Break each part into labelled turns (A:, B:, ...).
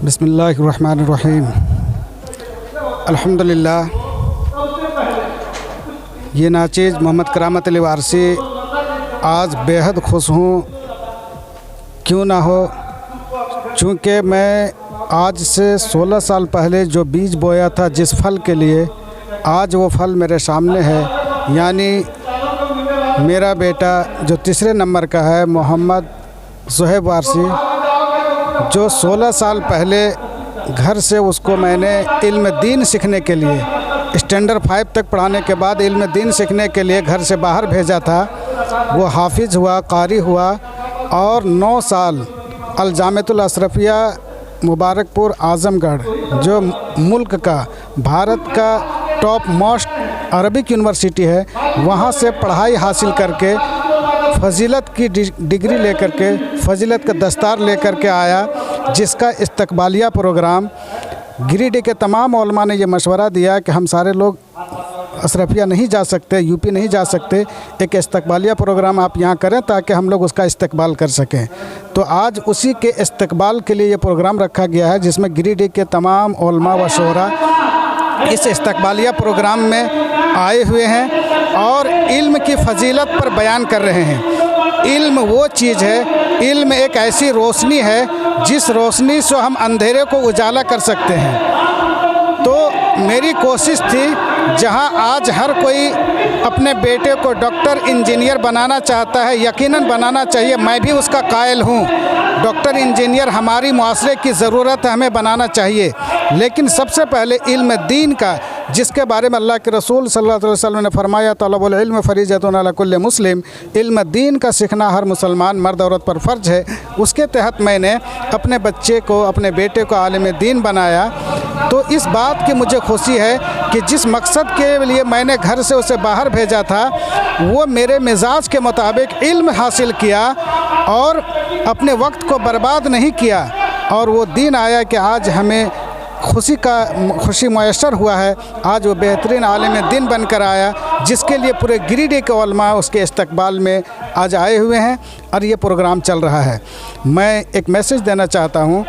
A: बिस्मिल्लाहिर्रहमानिर्रहीम। अल्हम्दुलिल्लाह। ये नाचीज़ मोहम्मद करामत अली वारसी आज बेहद खुश हूँ, क्यों ना हो, चूँकि मैं आज से 16 साल पहले जो बीज बोया था जिस फल के लिए, आज वो फल मेरे सामने है। यानी मेरा बेटा जो तीसरे नंबर का है, मोहम्मद ज़ुहैब वारसी, जो 16 साल पहले घर से उसको मैंने इल्म दीन सीखने के लिए स्टैंडर्ड 5 तक पढ़ाने के बाद इल्म दीन सीखने के लिए घर से बाहर भेजा था। वो हाफिज़ हुआ, कारी हुआ और 9 साल अल-जामिअतुल अशरफिया मुबारकपुर आज़मगढ़, जो मुल्क का, भारत का टॉप मोस्ट अरबिक यूनिवर्सिटी है, वहाँ से पढ़ाई हासिल करके फ़जीलत की डिग्री लेकर के, फ़जीलत का दस्तार लेकर के आया, जिसका इस्तकबालिया प्रोग्राम गिरिडीह के तमाम उलमा ने ये मशवरा दिया कि हम सारे लोग अशरफिया नहीं जा सकते, यूपी नहीं जा सकते, एक इस्तकबालिया प्रोग्राम आप यहाँ करें ताकि हम लोग उसका इस्तकबाल कर सकें। तो आज उसी के इस्तकबाल के लिए ये प्रोग्राम रखा गया है, जिसमें गिरिडीह के तमाम उलमा व शोरा इस इस्तकबालिया प्रोग्राम में आए हुए हैं और इल्म की फ़जीलत पर बयान कर रहे हैं। इल्म वो चीज़ है, इल्म एक ऐसी रोशनी है जिस रोशनी से हम अंधेरे को उजाला कर सकते हैं। तो मेरी कोशिश थी, जहां आज हर कोई अपने बेटे को डॉक्टर इंजीनियर बनाना चाहता है, यकीनन बनाना चाहिए, मैं भी उसका कायल हूं। डॉक्टर इंजीनियर हमारी मुआशरे की ज़रूरत है, हमें बनाना चाहिए, लेकिन सबसे पहले इल्म दीन का, जिसके बारे में अल्लाह के रसूल सल्लल्लाहु अलैहि वसल्लम ने फरमाया, तलबुल इल्म फरीज़तुन अला कुल्लि मुस्लिम, इल्म दीन का सीखना हर मुसलमान मर्द औरत पर फ़र्ज है। उसके तहत मैंने अपने बच्चे को, अपने बेटे को आलिम दीन बनाया। तो इस बात की मुझे खुशी है कि जिस मकसद के लिए मैंने घर से उसे बाहर भेजा था, वो मेरे मिजाज के मुताबिक इल्म हासिल किया और अपने वक्त को बर्बाद नहीं किया, और वो दिन आया कि आज हमें खुशी मैसर हुआ है। आज वो बेहतरीन आलिम दीन बनकर आया, जिसके लिए पूरे गिरिडीह के उलमा उसके इस्तकबाल में आज आए हुए हैं और ये प्रोग्राम चल रहा है। मैं एक मैसेज देना चाहता हूँ,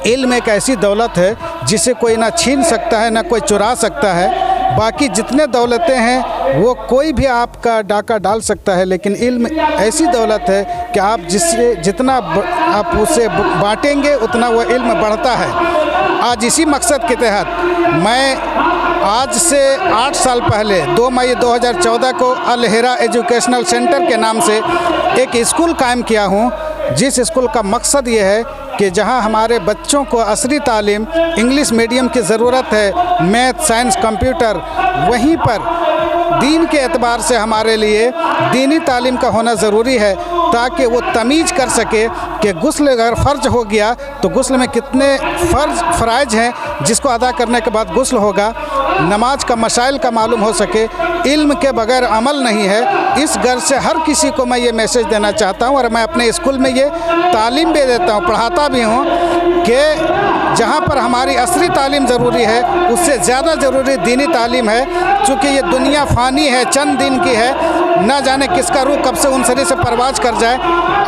A: इल्म एक ऐसी दौलत है जिसे कोई ना छीन सकता है, ना कोई चुरा सकता है। बाकी जितने दौलतें हैं वो कोई भी आपका डाका डाल सकता है, लेकिन इल्म ऐसी दौलत है कि आप जितना आप उसे बांटेंगे उतना वो इल्म बढ़ता है। आज इसी मकसद के तहत मैं आज से 8 साल पहले 2 मई 2014 को अल हिरा एजुकेशनल सेंटर के नाम से एक स्कूल कायम किया हूँ, जिस स्कूल का मकसद ये है कि जहां हमारे बच्चों को असली तालीम, इंग्लिश मीडियम की ज़रूरत है, मैथ, साइंस, कंप्यूटर, वहीं पर दीन के एतबार से हमारे लिए दीनी तालीम का होना ज़रूरी है, ताकि वो तमीज़ कर सके कि गुस्ल अगर फ़र्ज हो गया तो गुस्ल में कितने फ़राइज़ हैं जिसको अदा करने के बाद गुस्ल होगा, नमाज का मसाइल का मालूम हो सके। इल्म के बगैर अमल नहीं है। इस घर से हर किसी को मैं ये मैसेज देना चाहता हूँ, और मैं अपने स्कूल में ये तालीम भी देता हूँ, पढ़ाता भी हूँ कि जहाँ पर हमारी असली तालीम ज़रूरी है, उससे ज़्यादा ज़रूरी दीनी तालीम है। चूँकि ये दुनिया फ़ानी है, चंद दिन की है, ना जाने किसका रूह कब से उनसरी से परवाज़ कर जाए,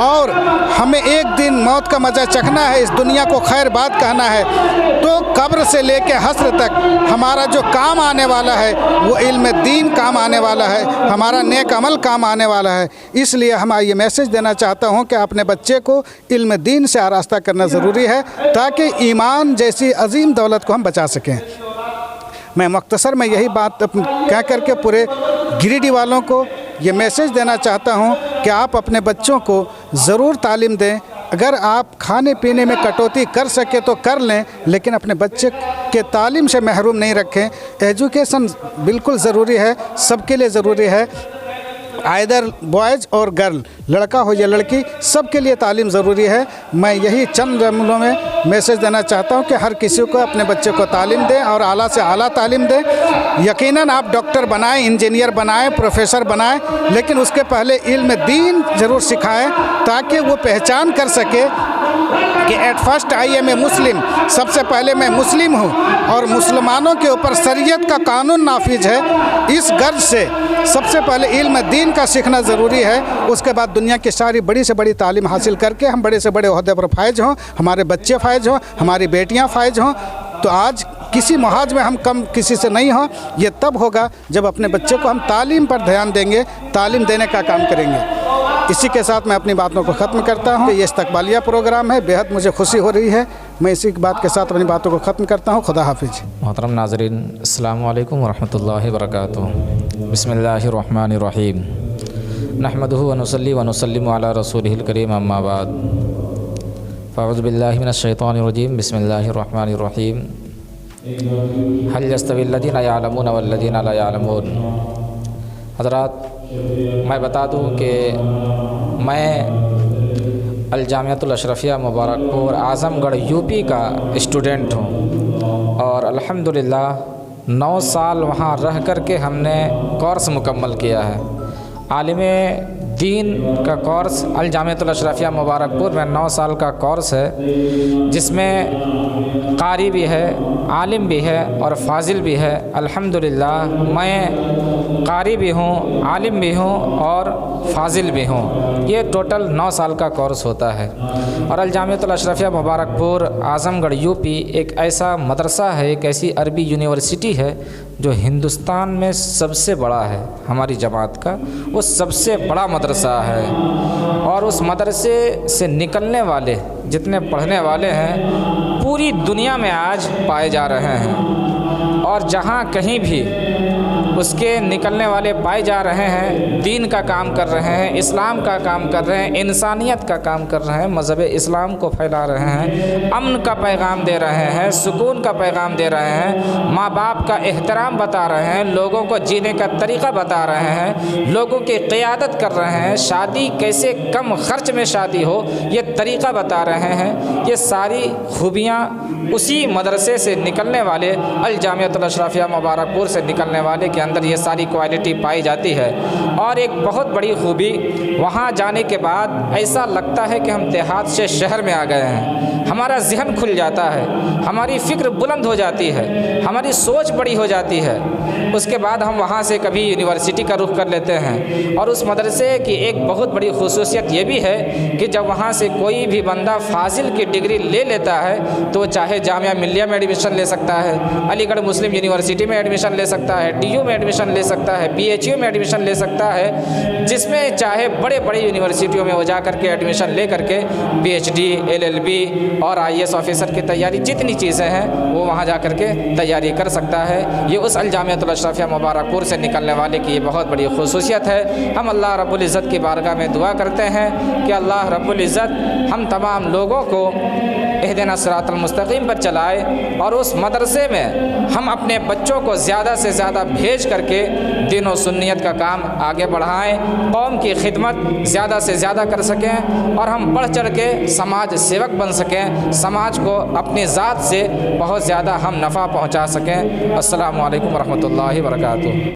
A: और हमें एक दिन मौत का मज़ा चखना है, इस दुनिया को खैर बात कहना है। तो कब्र से लेकर हश्र तक हमारा जो काम आने वाला है वो इल्म दीन काम आने वाला है, हमारा नेक अमल काम आने वाला है। इसलिए हम ये मैसेज देना चाहता हूँ कि अपने बच्चे को इल्म दीन से आरास्ता करना ज़रूरी है, ताकि ईमान जैसी अजीम दौलत को हम बचा सकें। मैं मुख्तसर में यही बात कह करके पूरे गिरिडीह वालों को ये मैसेज देना चाहता हूँ कि आप अपने बच्चों को ज़रूर तालीम दें। अगर आप खाने पीने में कटौती कर सके तो कर लें, लेकिन अपने बच्चे के तालीम से महरूम नहीं रखें। एजुकेशन बिल्कुल ज़रूरी है, सबके लिए ज़रूरी है, आइदर बॉयज़ और गर्ल, लड़का हो या लड़की, सबके लिए तालीम ज़रूरी है। मैं यही चंद जमलों में मैसेज देना चाहता हूँ कि हर किसी को अपने बच्चे को तालीम दें और आला से आला तालीम दें। यकीनन आप डॉक्टर बनाएं, इंजीनियर बनाएं, प्रोफेसर बनाएं, लेकिन उसके पहले इल्म दीन ज़रूर सिखाएं, ताकि वो पहचान कर सके कि at first I am a Muslim, सबसे पहले मैं मुस्लिम हूँ और मुसलमानों के ऊपर शरीयत का कानून नाफिज है। इस गर्ज से सबसे पहले इल्म दीन का सीखना ज़रूरी है, उसके बाद दुनिया की सारी बड़ी से बड़ी तालीम हासिल करके हम बड़े से बड़े ओहदे पर फायज हों, हमारे बच्चे फायज हों, हमारी बेटियाँ फायज हों। तो आज किसी महाज में हम कम किसी से नहीं हों, ये तब होगा जब अपने बच्चे को हम तालीम पर ध्यान देंगे, तालीम देने का काम करेंगे। इसी के साथ मैं अपनी बातों को ख़त्म करता हूँ। ये इस्तकबालिया प्रोग्राम है, बेहद मुझे खुशी हो रही है। मैं इसी बात के साथ अपनी बातों को ख़त्म करता हूँ। खुदा हाफिज।
B: मोहतरम नाज़रीन, अस्सलामु अलैकुम वरहमतुल्लाहि वबरकातुहू। बिस्मिल्लाहिर्रहमानिर्रहीम। नहमदुहु व नुसल्ली व नुसल्लिमु अला रसूलिहिल करीम, अम्मा बाद। फ़अऊज़ु बिल्लाहि मिनश शैतानिर रजीम। बिस्मिल्लाहिर्रहमानिर्रहीम। हल यस्तविल लज़ीना यअलमूना वल लज़ीना ला यअलमून। हज़रात, मैं बता दूं कि मैं अल जामियातुल अशरफिया मुबारकपुर आज़मगढ़ यूपी का स्टूडेंट हूं और अल्हम्दुलिल्लाह 9 साल वहां रह कर के हमने कोर्स मुकम्मल किया है। आलिमे दीन का कोर्स अल जामियातुल अशरफिया मुबारकपुर में 9 साल का कोर्स है, जिसमें कारी भी है, आलिम भी है और फाजिल भी है। अल्हम्दुलिल्लाह मैं कारी भी हूँ, आलिम भी हूँ और फाजिल भी हूँ। ये टोटल 9 साल का कोर्स होता है। और अल जामियातुल अशरफिया मुबारकपुर आज़मगढ़ यूपी एक ऐसा मदरसा है, एक ऐसी अरबी यूनिवर्सिटी है जो हिंदुस्तान में सबसे बड़ा है। हमारी जमात का वो सबसे बड़ा मदरसा है और उस मदरसे से निकलने वाले जितने पढ़ने वाले हैं पूरी दुनिया में आज पाए जा रहे हैं। और जहाँ कहीं भी उसके निकलने वाले पाए जा रहे हैं, दीन का काम कर रहे हैं, इस्लाम का काम कर रहे हैं, इंसानियत का काम कर रहे हैं, मज़हब इस्लाम को फैला रहे हैं, अमन का पैगाम दे रहे हैं, सुकून का पैगाम दे रहे हैं, माँ बाप का एहतराम बता रहे हैं, लोगों को जीने का तरीक़ा बता रहे हैं, लोगों की क़ियादत कर रहे हैं, शादी कैसे कम ख़र्च में शादी हो ये तरीक़ा बता रहे हैं। ये सारी खूबियाँ उसी मदरसे से निकलने वाले अल जामियातुल अशरफिया मुबारकपुर से निकलने वाले के अंदर ये सारी क्वालिटी पाई जाती है। और एक बहुत बड़ी खूबी, वहाँ जाने के बाद ऐसा लगता है कि हम देहात से शहर में आ गए हैं। हमारा ज़हन खुल जाता है, हमारी फ़िक्र बुलंद हो जाती है, हमारी सोच बड़ी हो जाती है। उसके बाद हम वहाँ से कभी यूनिवर्सिटी का रुख कर लेते हैं। और उस मदरसे की एक बहुत बड़ी खुसूसियत ये भी है कि जब वहाँ से कोई भी बंदा फाजिल की डिग्री ले लेता है तो चाहे जामिया मिल्लिया में एडमिशन ले सकता है, अलीगढ़ मुस्लिम यूनिवर्सिटी में एडमिशन ले सकता है, DU में एडमिशन ले सकता है, PHU में एडमिशन ले सकता है, जिसमें चाहे बड़े बड़े यूनिवर्सिटियों में वो जा करके एडमिशन ले करके PhD, LLB और IAS ऑफिसर की तैयारी जितनी चीज़ें हैं वो वहाँ जा करके तैयारी कर सकता है। ये उस अल जामियातुल अशरफिया मुबारकपुर से निकलने वाले की ये बहुत बड़ी खुसूसियत है। हम अल्लाह रब्बुल इज़्ज़त की बारगाह में दुआ करते हैं कि अल्लाह रब्बुल इज़्ज़त हम तमाम लोगों को इहदिना सिरातल मुस्तकीम पर चलाए और उस मदरसे में हम अपने बच्चों को ज़्यादा से ज़्यादा भेज करके दीन और सुन्नियत का काम आगे बढ़ाएं, कौम की खिदमत ज़्यादा से ज़्यादा कर सकें और हम बढ़ चढ़ के समाज सेवक बन सकें, समाज को अपनी ज़ात से बहुत ज़्यादा हम नफ़ा पहुँचा सकें। अस्सलामु अलैकुम वरहमतुल्लाहि वबरकातुहू।